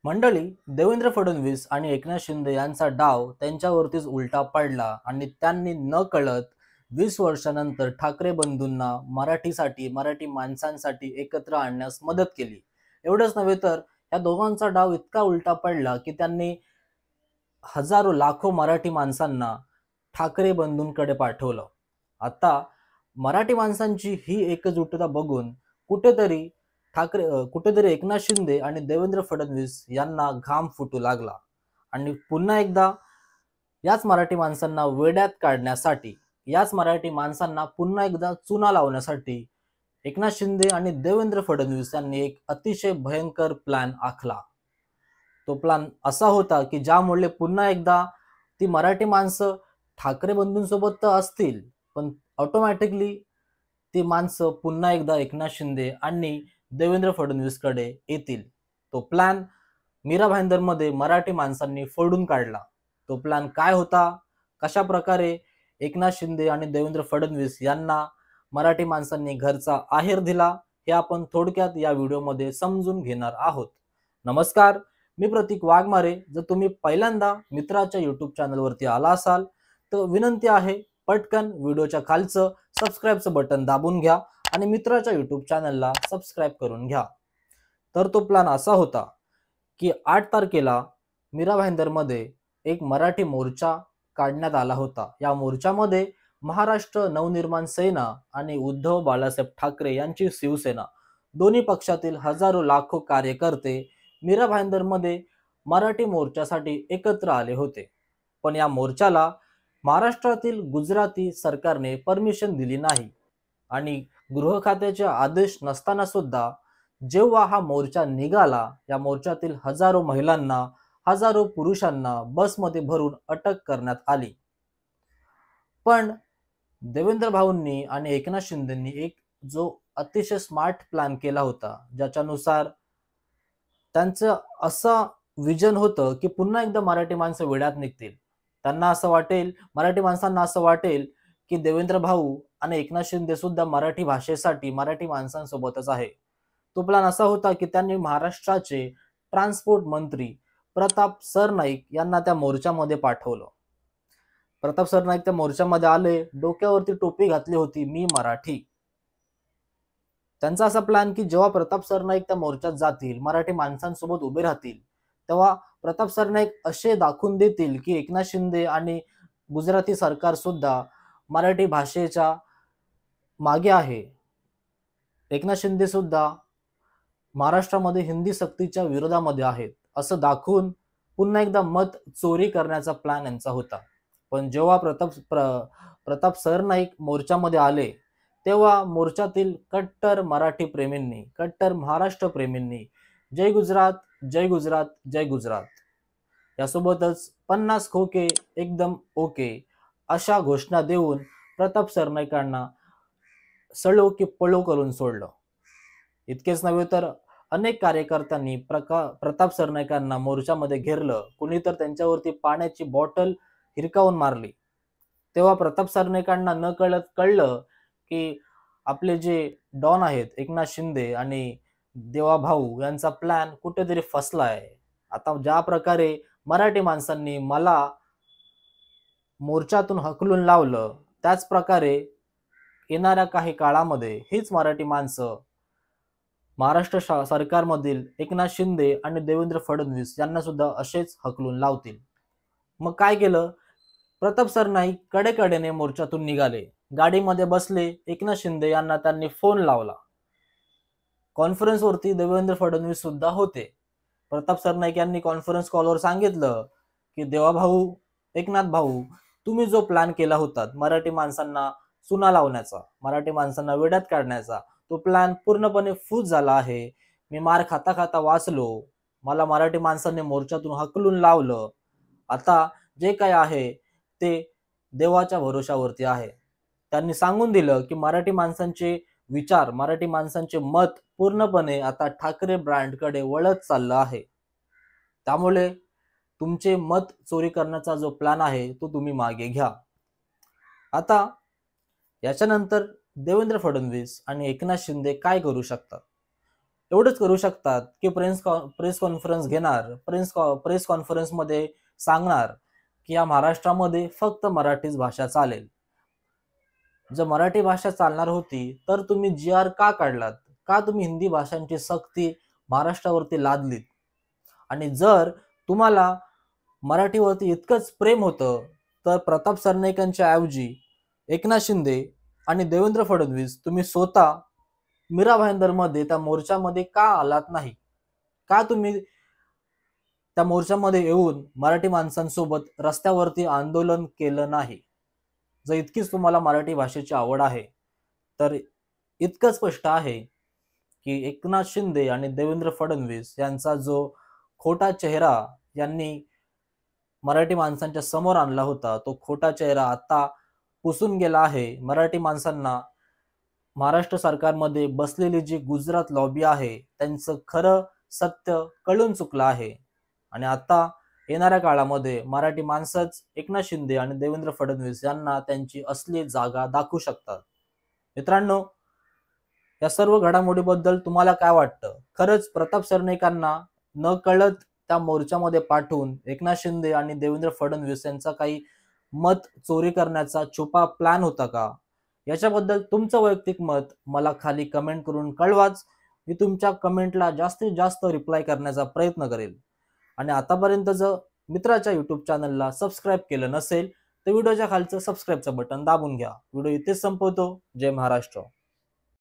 मंडळी, देवेंद्र फडणवीस आणि एकनाथ शिंदे यांचा डाव त्यांच्यावरतीच उलटा पडला आणि त्यांनी नकळत 20 वर्षानंतर ठाकरे बंधूंना मराठी माणसांसाठी एकत्र आणण्यास मदत केली. एवढंच नव्हे तर या दोघांचा डाव इतका उलटा पडला की त्यांनी हजारो लाखो मराठी माणसांना ठाकरे बंधूंकडे पाठवलं. आता मराठी माणसांची ही एकजुटता बघून कुठेतरी कुठेतरी एकनाथ शिंदे आणि देवेंद्र फडणवीस यांना घाम फुटू लागला आणि पुन्हा एकदा याच मराठी माणसांना वेड्यात काढण्यासाठी, याच मराठी माणसांना पुन्हा एकदा चुना लावण्यासाठी एकनाथ शिंदे आणि देवेंद्र फडणवीस यांनी एक अतिशय भयंकर प्लॅन आखला. तो प्लॅन असा होता की ज्यामुळे पुन्हा एकदा ती मराठी माणसं ठाकरे बंधूंसोबत तर असतील, पण ऑटोमॅटिकली ती माणसं पुन्हा एकदा एकनाथ शिंदे आणि देवेंद्र फडणवीसकडे येतील. तो प्लॅन मीरा भाईंदरमध्ये मराठी माणसांनी फोडून काढला. तो प्लॅन काय होता, कशा प्रकारे एकनाथ शिंदे आणि देवेंद्र फडणवीस यांना मराठी माणसांनी घरचा आहेर दिला, हे आपण थोडक्यात या व्हिडिओमध्ये समजून घेणार आहोत. नमस्कार, मी प्रतीक वाघमारे. जर तुम्ही पहिल्यांदा मित्राच्या यूट्यूब चॅनलवरती आला असाल तर विनंती आहे, पटकन व्हिडिओच्या खालचं सबस्क्राईबचं बटन दाबून घ्या आणि मित्राच्या यूट्यूब चॅनलला सबस्क्राईब करून घ्या. तर तो प्लॅन असा होता की 8 तारखेला मीरा भाईंदरमध्ये एक मराठी मोर्चा काढण्यात आला होता. या मोर्चामध्ये महाराष्ट्र नवनिर्माण सेना आणि उद्धव बाळासाहेब ठाकरे यांची शिवसेना, दोन्ही पक्षातील हजारो लाखो कार्यकर्ते मीरा भाईंदरमध्ये मराठी मोर्चासाठी एकत्र आले होते. पण या मोर्चाला महाराष्ट्रातील गुजराती सरकारने परमिशन दिली नाही आणि गृह खात्याचे आदेश नसताना सुद्धा जेव्हा हा मोर्चा निघाला, या मोर्चातील हजारो महिलांना, हजारो पुरुषांना बसमध्ये भरून अटक करण्यात आली. पण देवेंद्र भाऊंनी आणि एकनाथ शिंदेंनी एक जो अतिशय स्मार्ट प्लॅन केला होता, ज्याच्यानुसार त्यांचं असं विजन होतं की पुन्हा एकदा मराठी माणसं वेड्यात निघतील. त्यांना असं वाटेल, मराठी माणसांना असं वाटेल की देवेंद्र भाऊ आणि एकनाथ शिंदे सुद्धा मराठी भाषेसाठी मराठी माणसांसोबतच आहे. तो प्लॅन असा होता की त्यांनी महाराष्ट्राचे ट्रान्सपोर्ट मंत्री प्रताप सरनाईक यांना त्या मोर्चामध्ये पाठवलं. प्रताप सरनाईक त्या मोर्चामध्ये आले, डोक्यावरती टोपी घातली होती, मी मराठी. त्यांचा असा प्लॅन की जेव्हा प्रताप सरनाईक त्या मोर्चात जातील, मराठी माणसांसोबत उभे राहतील, तेव्हा प्रताप सरनाईक असे दाखवून देतील की एकनाथ शिंदे आणि गुजराती सरकार सुद्धा मराठी भाषेच्या मागे आहे. एकनाथ शिंदे सुद्धा महाराष्ट्रामध्ये हिंदी सक्तीच्या विरोधामध्ये आहेत, असं दाखवून पुन्हा एकदा मत चोरी करण्याचा प्लॅन यांचा होता. पण जेव्हा प्रताप सरनाईक मोर्चामध्ये आले, तेव्हा मोर्चातील कट्टर मराठी प्रेमींनी, कट्टर महाराष्ट्र प्रेमींनी जय गुजरात, जय गुजरात, जय गुजरात यासोबतच 50 खोके एकदम ओके अशा घोषणा देऊन प्रताप सरनाईकांना सळो की पळो करून सोडलं. इतकेच नव्हे तर अनेक कार्यकर्त्यांनी प्रताप सरनाईकांना मोर्चामध्ये घेरलं. कुणी तर त्यांच्यावरती पाण्याची बॉटल हिरकावून मारली. तेव्हा प्रताप सरनाईकांना नकळत कळलं की आपले जे डॉन आहेत एकनाथ शिंदे आणि देवा भाऊ यांचा प्लॅन कुठेतरी फसलाय. आता ज्या प्रकारे मराठी माणसांनी मला मोर्चातून हकलून लावलं, त्याच प्रकारे येणाऱ्या काही काळामध्ये हीच मराठी माणसं महाराष्ट्र सरकारमधील एकनाथ शिंदे आणि देवेंद्र फडणवीस यांना सुद्धा असेच हकलून लावतील. मग काय केलं, प्रताप सरनाईक कडेकडेने मोर्चातून निघाले, गाडीमध्ये बसले. एकनाथ शिंदे यांना त्यांनी फोन लावला. कॉन्फरन्सवरती देवेंद्र फडणवीस सुद्धा होते. प्रताप सरनाईक यांनी कॉन्फरन्स कॉलवर सांगितलं की देवा भाऊ, एकनाथ भाऊ, तुम्ही जो प्लॅन केला होता मराठी माणसांना चुना लावण्याचा, मराठी माणसांना वेड्यात काढण्याचा, तो प्लॅन पूर्णपणे फूस झाला आहे. मी मार खाता खाता वाचलो, मला मराठी माणसांनी मोर्चातून हकलून लावलं. आता जे काय आहे ते देवाच्या भरोशावरती आहे. त्यांनी सांगून दिलं की मराठी माणसांचे विचार, मराठी माणसांचे मत पूर्णपणे आता ठाकरे ब्रँडकडे वळत चाललं आहे. त्यामुळे तुमचे मत चोरी करण्याचा जो प्लॅन आहे तो तुम्ही मागे घ्या. आता याच्यानंतर देवेंद्र फडणवीस आणि एकनाथ शिंदे काय करू शकतात? एवढंच करू शकतात की प्रेस कॉन्फरन्स घेणार, प्रेस कॉन्फरन्समध्ये सांगणार की या महाराष्ट्रामध्ये फक्त मराठीच भाषा चालेल. जर मराठी भाषा चालणार होती तर तुम्ही जी आर का काढलात? का तुम्ही हिंदी भाषांची सक्ती महाराष्ट्रावरती लादलीत? आणि जर तुम्हाला मराठीवरती इतकंच प्रेम होतं तर प्रताप सरनाईकांच्या ऐवजी एकनाथ शिंदे आणि देवेंद्र फडणवीस तुम्ही स्वतः मीरा भाईंदरमध्ये त्या मोर्चामध्ये का आलात नाही? का तुम्ही त्या मोर्चामध्ये येऊन मराठी माणसांसोबत रस्त्यावरती आंदोलन केलं नाही? जर इतकीच तुम्हाला मराठी भाषेची आवड आहे तर इतकं स्पष्ट आहे की एकनाथ शिंदे आणि देवेंद्र फडणवीस यांचा जो खोटा चेहरा यांनी मराठी माणसांच्या समोर आणला होता, तो खोटा चेहरा आता पुसून गेला आहे. मराठी माणसांना महाराष्ट्र सरकारमध्ये बसलेली जी गुजरात लॉबी आहे त्यांचं खरं सत्य कळून चुकलं आहे. आणि आता येणाऱ्या काळामध्ये मराठी माणसंच एकनाथ शिंदे आणि देवेंद्र फडणवीस यांना त्यांची असली जागा दाखवू शकतात. मित्रांनो, या सर्व घडामोडीबद्दल तुम्हाला काय वाटतं? खरंच प्रताप सरनाईकांना न कळत त्या मोर्चामध्ये पाठवून एकनाथ शिंदे आणि देवेंद्र फडणवीस यांचा काही मत चोरी करण्याचा छुपा प्लॅन होता का? याच्याबद्दल तुमचं वैयक्तिक मत मला खाली कमेंट करून कळवाच. मी तुमच्या कमेंटला जास्तीत जास्त रिप्लाय करण्याचा प्रयत्न करेल. आणि आतापर्यंत जर मित्राच्या YouTube चॅनलला सबस्क्राईब केलं नसेल तर व्हिडिओच्या खालचं सबस्क्राईबचं बटन दाबून घ्या. व्हिडिओ इथेच संपवतो. जय महाराष्ट्र.